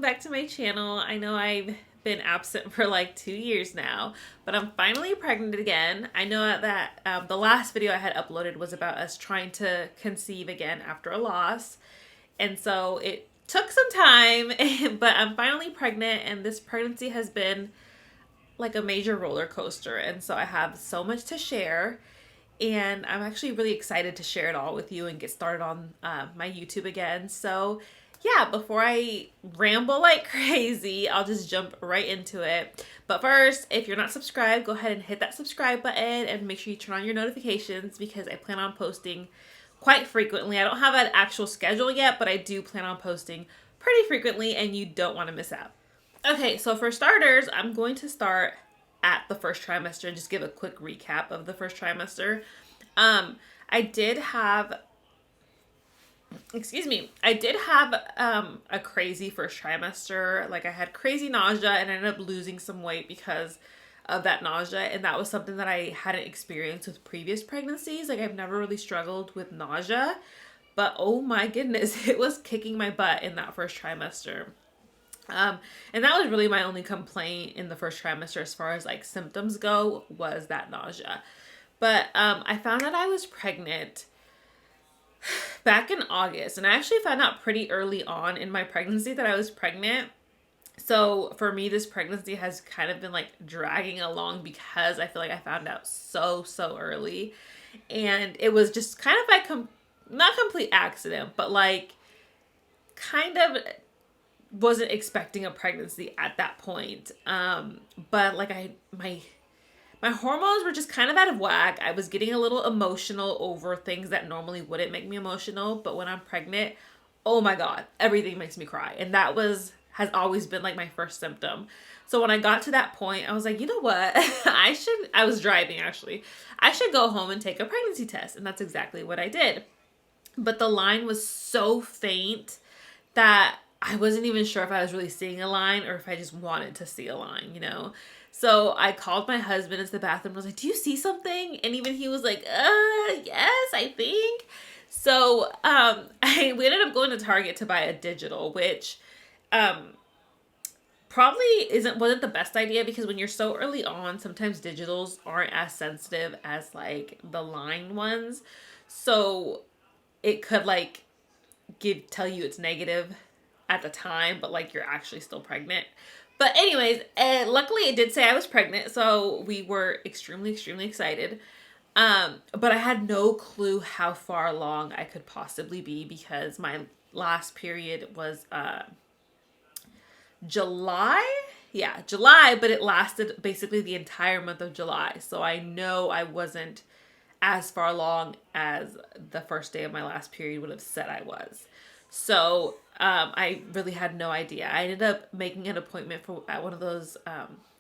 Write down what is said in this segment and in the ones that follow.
welcome back to my channel. I know I've been absent for like 2 years now, but I'm finally pregnant again. I know that the last video I had uploaded was about us trying to conceive again after a loss, and so it took some time, but I'm finally pregnant, and this pregnancy has been like a major roller coaster, and so I have so much to share. And I'm actually really excited to share it all with you and get started on my YouTube again. So yeah, before I ramble like crazy, I'll just jump right into it. But first, if you're not subscribed, go ahead and hit that subscribe button and make sure you turn on your notifications because I plan on posting quite frequently. I don't have an actual schedule yet, but I do plan on posting pretty frequently and you don't want to miss out. Okay, so for starters, I'm going to start at the first trimester and just give a quick recap of the first trimester. I did have a crazy first trimester. Like, I had crazy nausea and I ended up losing some weight because of that nausea, and that was something that I hadn't experienced with previous pregnancies. Like, I've never really struggled with nausea, but oh my goodness, it was kicking my butt in that first trimester. And that was really my only complaint in the first trimester as far as like symptoms go, was that nausea. But I found that I was pregnant back in August, and I actually found out pretty early on in my pregnancy that I was pregnant. So for me, this pregnancy has kind of been like dragging along because I feel like I found out so early, and it was just kind of like not complete accident, but like kind of wasn't expecting a pregnancy at that point. But like my hormones were just kind of out of whack. I was getting a little emotional over things that normally wouldn't make me emotional, but when I'm pregnant, oh my god, everything makes me cry. And that has always been like my first symptom. So when I got to that point, I was like, you know what? I was driving actually. I should go home and take a pregnancy test. And that's exactly what I did. But the line was so faint that I wasn't even sure if I was really seeing a line or if I just wanted to see a line, you know? So I called my husband into the bathroom and was like, do you see something? And even he was like, yes, I think. So we ended up going to Target to buy a digital, which probably wasn't the best idea because when you're so early on, sometimes digitals aren't as sensitive as like the line ones. So it could like tell you it's negative at the time, but like you're actually still pregnant. But anyways, luckily it did say I was pregnant, so we were extremely excited. But I had no clue how far along I could possibly be because my last period was July. Yeah, July, but it lasted basically the entire month of July. So I know I wasn't as far along as the first day of my last period would have said I was. So I really had no idea. I ended up making an appointment at one of those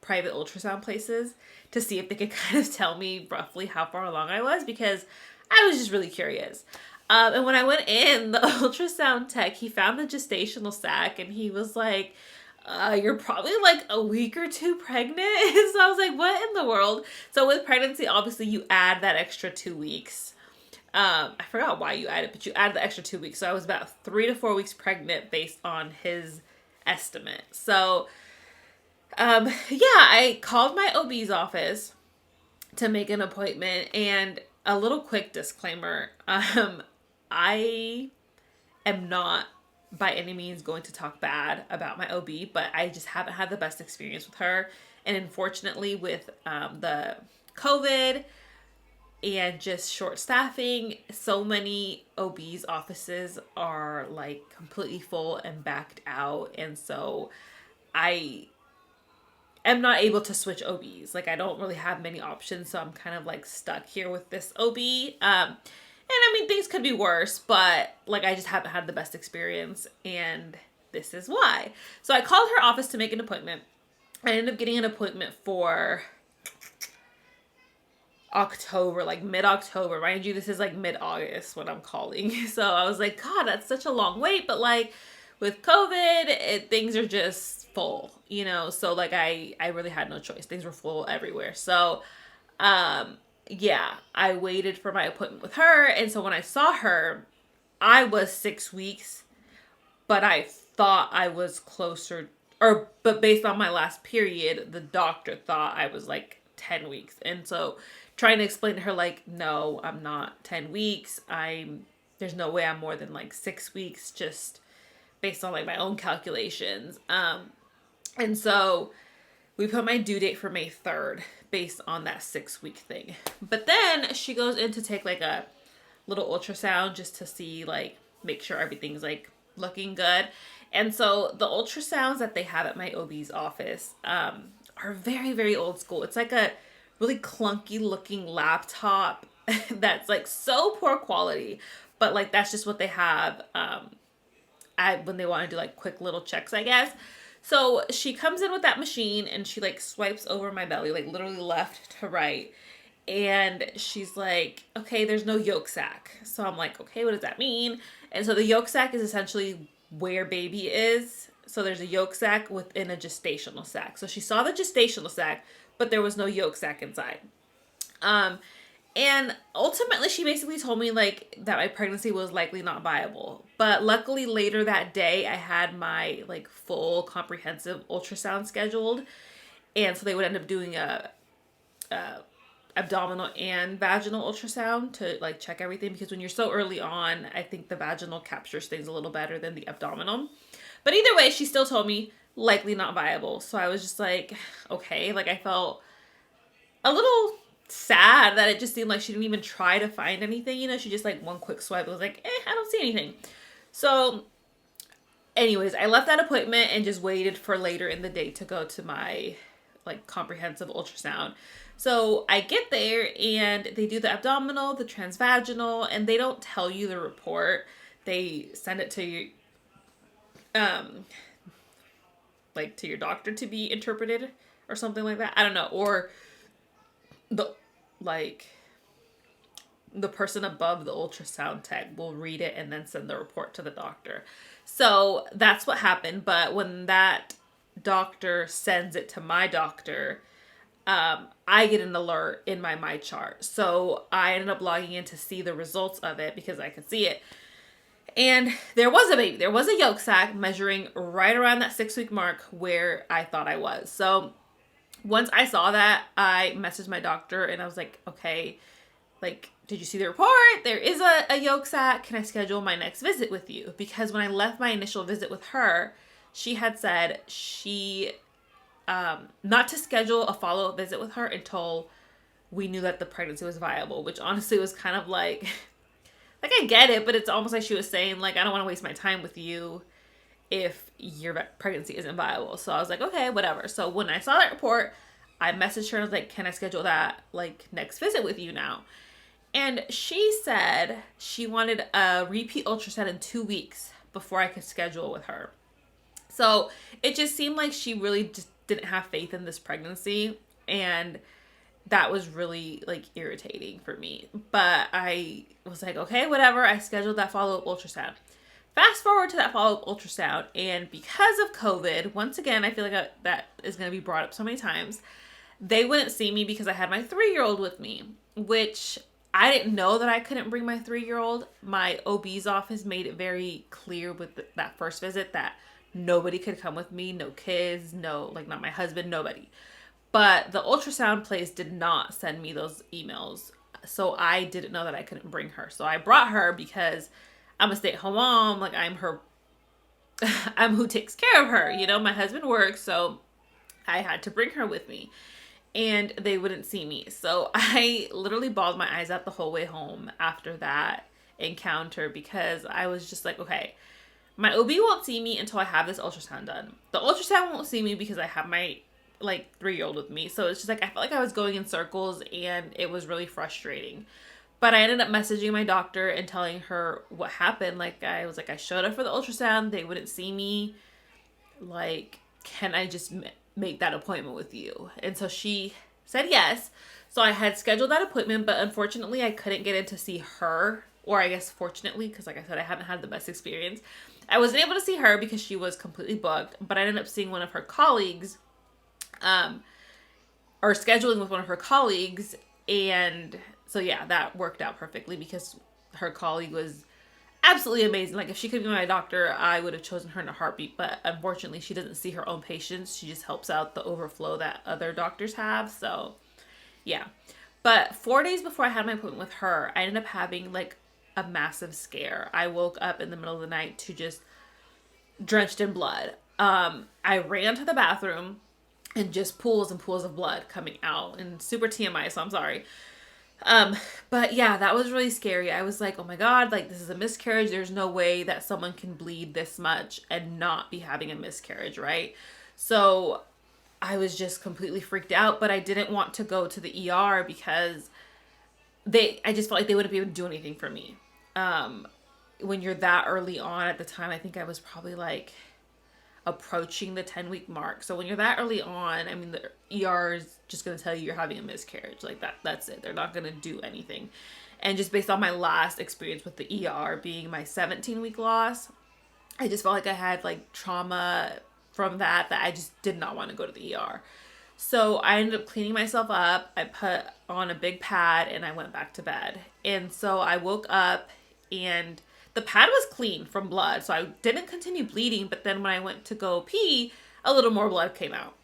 private ultrasound places to see if they could kind of tell me roughly how far along I was because I was just really curious. And when I went in, the ultrasound tech, he found the gestational sac and he was like, you're probably like a week or two pregnant. So I was like, what in the world? So with pregnancy, obviously you add that extra 2 weeks. I forgot why you added, but you added the extra 2 weeks. So I was about 3 to 4 weeks pregnant based on his estimate. So, yeah, I called my OB's office to make an appointment, and a little quick disclaimer. I am not by any means going to talk bad about my OB, but I just haven't had the best experience with her. And unfortunately with, the COVID and just short staffing, so many OB's offices are like completely full and backed out. And so I am not able to switch OBs. Like, I don't really have many options. So I'm kind of like stuck here with this OB. And I mean, things could be worse, but like, I just haven't had the best experience, and this is why. So I called her office to make an appointment. I ended up getting an appointment for October, like mid-October. Mind you, this is like mid-August when I'm calling. So I was like, God, that's such a long wait. But like with COVID, things are just full, you know? So like I really had no choice. Things were full everywhere. So yeah, I waited for my appointment with her. And so when I saw her, I was 6 weeks, but I thought I was closer, but based on my last period, the doctor thought I was like 10 weeks. And so trying to explain to her, like, no, I'm not 10 weeks. There's no way I'm more than like 6 weeks, just based on like my own calculations. And so we put my due date for May 3rd based on that 6 week thing. But then she goes in to take like a little ultrasound just to see, like, make sure everything's like looking good. And so the ultrasounds that they have at my OB's office are very, very old school. It's like a really clunky looking laptop that's like so poor quality, but like that's just what they have when they want to do like quick little checks, I guess. So she comes in with that machine and she like swipes over my belly, like literally left to right. And she's like, okay, there's no yolk sac. So I'm like, okay, what does that mean? And so the yolk sac is essentially where baby is. So there's a yolk sac within a gestational sac. So she saw the gestational sac, but there was no yolk sac inside. And ultimately she basically told me like that my pregnancy was likely not viable. But luckily later that day I had my like full comprehensive ultrasound scheduled. And so they would end up doing a abdominal and vaginal ultrasound to like check everything, because when you're so early on, I think the vaginal captures things a little better than the abdominal. But either way, she still told me likely not viable. So I was just like, okay, like I felt a little sad that it just seemed like she didn't even try to find anything, you know, she just like one quick swipe was like, I don't see anything. So anyways, I left that appointment and just waited for later in the day to go to my like comprehensive ultrasound. So I get there and they do the abdominal, the transvaginal, and they don't tell you the report. They send it to you, like to your doctor to be interpreted or something like that. I don't know. Or the person above the ultrasound tech will read it and then send the report to the doctor. So that's what happened. But when that doctor sends it to my doctor, I get an alert in my chart. So I ended up logging in to see the results of it because I could see it. And there was a baby. There was a yolk sac measuring right around that 6 week mark where I thought I was. So once I saw that, I messaged my doctor and I was like, okay, like, did you see the report? There is a yolk sac. Can I schedule my next visit with you? Because when I left my initial visit with her, she had said she, not to schedule a follow-up visit with her until we knew that the pregnancy was viable, which honestly was kind of like I get it, but it's almost like she was saying, like, I don't want to waste my time with you if your pregnancy isn't viable. So I was like, okay, whatever. So when I saw that report, I messaged her and I was like, can I schedule that, like, next visit with you now? And she said she wanted a repeat ultrasound in 2 weeks before I could schedule with her. So it just seemed like she really just didn't have faith in this pregnancy. And that was really like irritating for me. But I was like, okay, whatever. I scheduled that follow-up ultrasound. Fast forward to that follow-up ultrasound. And because of COVID, once again, I feel like that is going to be brought up so many times. They wouldn't see me because I had my 3-year-old with me, which I didn't know that I couldn't bring my 3-year-old. My OB's office made it very clear with that first visit that nobody could come with me. No kids, no, like not my husband, nobody. But the ultrasound place did not send me those emails. So I didn't know that I couldn't bring her. So I brought her because I'm a stay-at-home mom. Like I'm who takes care of her. You know, my husband works, so I had to bring her with me. And they wouldn't see me. So I literally bawled my eyes out the whole way home after that encounter because I was just like, okay, my OB won't see me until I have this ultrasound done. The ultrasound won't see me because I have my 3-year-old with me. So it's just like I felt like I was going in circles and it was really frustrating. But I ended up messaging my doctor and telling her what happened. Like I was like, I showed up for the ultrasound. They wouldn't see me. Like, can I just make that appointment with you? And so she said yes. So I had scheduled that appointment, but unfortunately I couldn't get in to see her. Or I guess fortunately, because like I said, I haven't had the best experience. I wasn't able to see her because she was completely booked. But I ended up seeing one of her colleagues, or scheduling with one of her colleagues. And so yeah, that worked out perfectly because her colleague was absolutely amazing. Like if she could be my doctor, I would have chosen her in a heartbeat. But unfortunately, she doesn't see her own patients. She just helps out the overflow that other doctors have. So yeah. But 4 days before I had my appointment with her, I ended up having like a massive scare. I woke up in the middle of the night to just drenched in blood. I ran to the bathroom and just pools and pools of blood coming out, and super TMI, so I'm sorry. But yeah, that was really scary. I was like, oh my God, like this is a miscarriage. There's no way that someone can bleed this much and not be having a miscarriage, right? So I was just completely freaked out, but I didn't want to go to the ER because I just felt like they wouldn't be able to do anything for me. When you're that early on, at the time, I think I was probably like approaching the 10-week mark. So when you're that early on, I mean, the ER is just going to tell you you're having a miscarriage. Like that's it. They're not going to do anything. And just based on my last experience with the ER being my 17-week loss, I just felt like I had like trauma from that I just did not want to go to the ER. So I ended up cleaning myself up. I put on a big pad and I went back to bed. And so I woke up and the pad was clean from blood. So I didn't continue bleeding. But then when I went to go pee, a little more blood came out.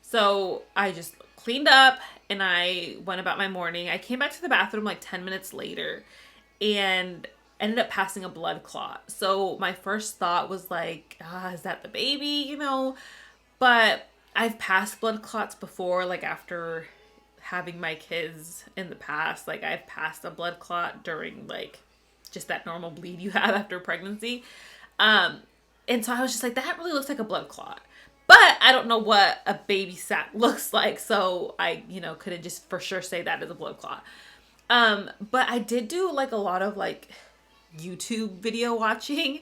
So I just cleaned up and I went about my morning. I came back to the bathroom like 10 minutes later and ended up passing a blood clot. So my first thought was like, is that the baby, But I've passed blood clots before, like after having my kids in the past. Like I've passed a blood clot during like just that normal bleed you have after pregnancy. And so I was just like, that really looks like a blood clot. But I don't know what a baby sac looks like. So I, couldn't just for sure say that is a blood clot. But I did do like a lot of like YouTube video watching,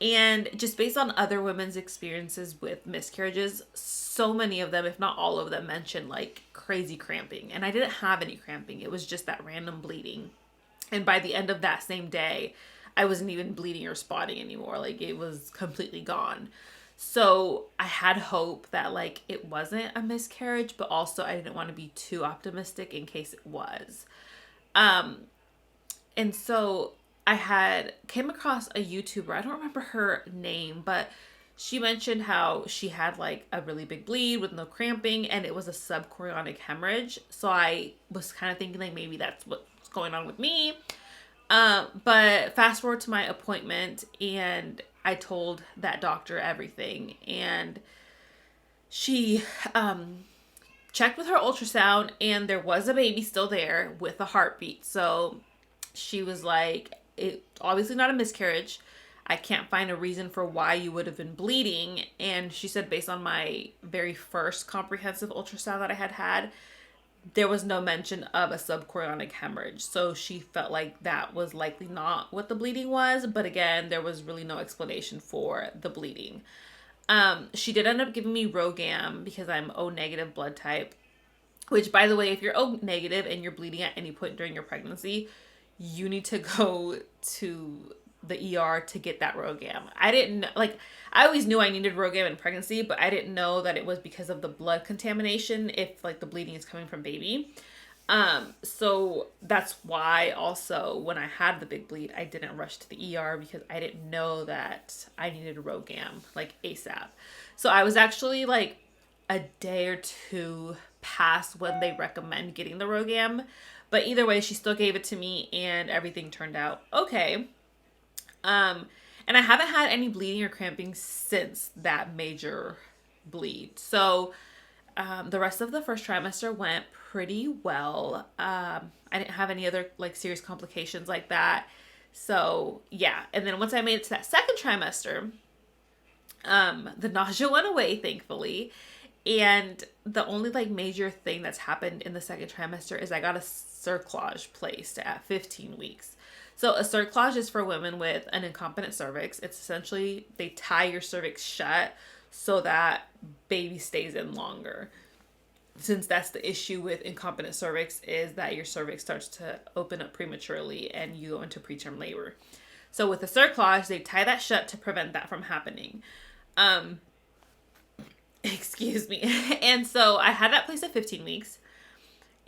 and just based on other women's experiences with miscarriages, so many of them, if not all of them, mentioned like crazy cramping. And I didn't have any cramping. It was just that random bleeding. And by the end of that same day, I wasn't even bleeding or spotting anymore. Like it was completely gone. So I had hope that like it wasn't a miscarriage, but also I didn't want to be too optimistic in case it was. And so I came across a YouTuber. I don't remember her name, but she mentioned how she had like a really big bleed with no cramping and it was a subchorionic hemorrhage. So I was kind of thinking like maybe that's what's going on with me. But fast forward to my appointment and I told that doctor everything, and she checked with her ultrasound and there was a baby still there with a heartbeat. So she was like, it's obviously not a miscarriage. I can't find a reason for why you would have been bleeding. And she said based on my very first comprehensive ultrasound that I had, there was no mention of a subchorionic hemorrhage. So she felt like that was likely not what the bleeding was. But again, there was really no explanation for the bleeding. She did end up giving me Rogam because I'm O negative blood type, which by the way, if you're O negative and you're bleeding at any point during your pregnancy, you need to go to the ER to get that Rogam. I always knew I needed Rogam in pregnancy, but I didn't know that it was because of the blood contamination if like the bleeding is coming from baby. So that's why also when I had the big bleed, I didn't rush to the ER because I didn't know that I needed Rogam like ASAP. So I was actually like a day or two past when they recommend getting the Rogam. But either way, she still gave it to me and everything turned out okay. And I haven't had any bleeding or cramping since that major bleed. So the rest of the first trimester went pretty well. I didn't have any other like serious complications like that. So yeah. And then once I made it to that second trimester, the nausea went away, thankfully. And the only like major thing that's happened in the second trimester is I got a cerclage placed at 15 weeks. So a cerclage is for women with an incompetent cervix. It's essentially they tie your cervix shut so that baby stays in longer. Since that's the issue with incompetent cervix is that your cervix starts to open up prematurely and you go into preterm labor. So with the cerclage, they tie that shut to prevent that from happening. Excuse me. And so I had that placed at 15 weeks.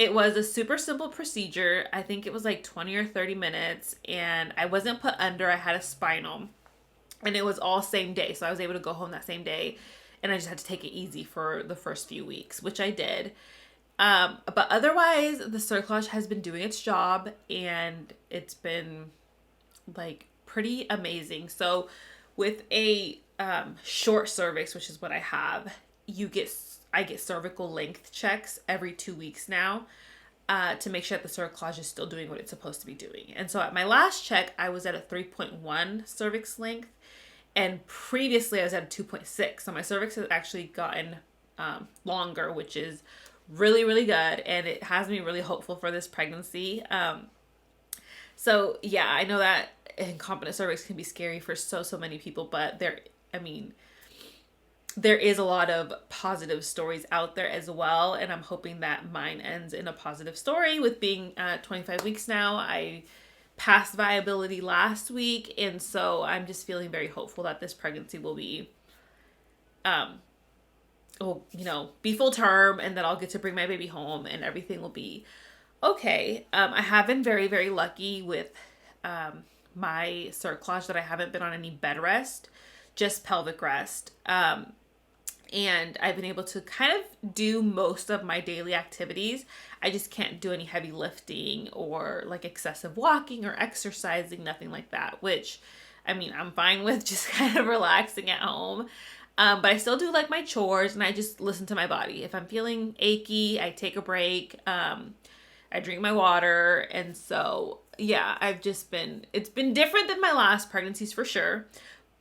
It was a super simple procedure. I think it was like 20 or 30 minutes, and I wasn't put under. I had a spinal, and it was all same day. So I was able to go home that same day, and I just had to take it easy for the first few weeks, which I did. But otherwise, the cerclage has been doing its job, and it's been like pretty amazing. So with a short cervix, which is what I have, I get cervical length checks every 2 weeks now, to make sure that the cerclage is still doing what it's supposed to be doing. And so at my last check, I was at a 3.1 cervix length, and previously I was at a 2.6. So my cervix has actually gotten longer, which is really, really good, and it has me really hopeful for this pregnancy. So yeah, I know that incompetent cervix can be scary for so many people, but there is a lot of positive stories out there as well, and I'm hoping that mine ends in a positive story with being 25 weeks now. I passed viability last week, and so I'm just feeling very hopeful that this pregnancy will be be full term, and that I'll get to bring my baby home and everything will be okay. I have been very, very lucky with my cerclage that I haven't been on any bed rest, just pelvic rest. And I've been able to kind of do most of my daily activities. I just can't do any heavy lifting or like excessive walking or exercising, nothing like that, which I'm fine with, just kind of relaxing at home. But I still do like my chores, and I just listen to my body. If I'm feeling achy, I take a break. I drink my water. And so, yeah, it's been different than my last pregnancies for sure.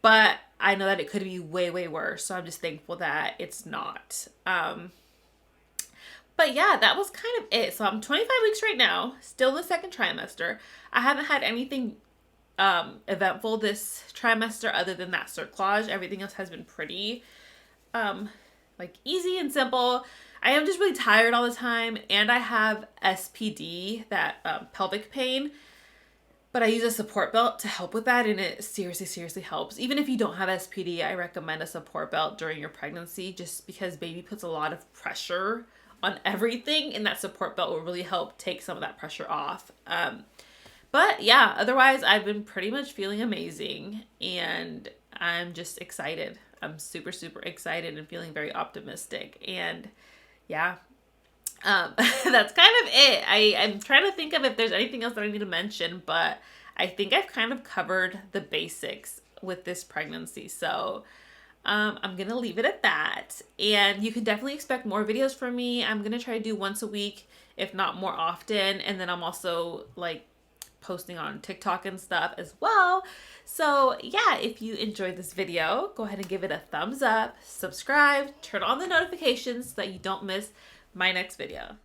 But I know that it could be way, way worse. So I'm just thankful that it's not. But yeah, that was kind of it. So I'm 25 weeks right now, still in the second trimester. I haven't had anything eventful this trimester other than that cerclage. Everything else has been pretty easy and simple. I am just really tired all the time, and I have SPD, that pelvic pain, but I use a support belt to help with that, and it seriously helps. Even if you don't have SPD, I recommend a support belt during your pregnancy, just because baby puts a lot of pressure on everything, and that support belt will really help take some of that pressure off. But yeah, otherwise I've been pretty much feeling amazing, and I'm just excited. I'm super excited and feeling very optimistic. And yeah, that's kind of it. I'm trying to think of if there's anything else that I need to mention, but I think I've kind of covered the basics with this pregnancy. So I'm going to leave it at that. And you can definitely expect more videos from me. I'm going to try to do once a week, if not more often. And then I'm also posting on TikTok and stuff as well. So yeah, if you enjoyed this video, go ahead and give it a thumbs up, subscribe, turn on the notifications so that you don't miss my next video.